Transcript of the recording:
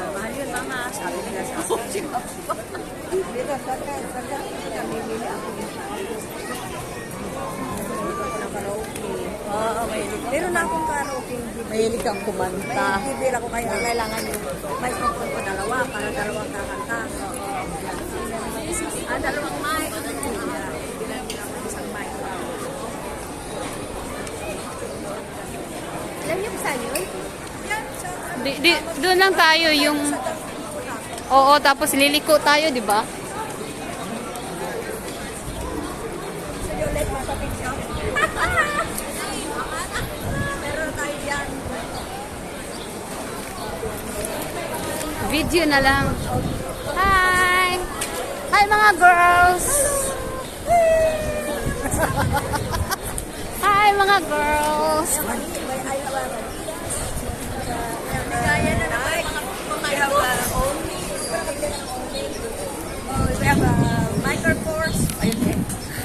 Mahal yun, mama. Sabi nila sa akin. Dito, namimili ako dito. Oo, mahilig. Meron na akong karaoke. Mahilig kang kumanta. May bibira ko kayo. Kailangan yung microphone ko dalawa para dalawang kakanta. Dalawang mic. Bilang ko isang mic. Alam niyo kung saan yun? Doon lang tayo yung... Oo, tapos liliko tayo, di ba? Sige ulit, mapapicture. Meron tayo dyan. Video na lang. Hi! Hi mga girls! Hi mga girls! May ayaw.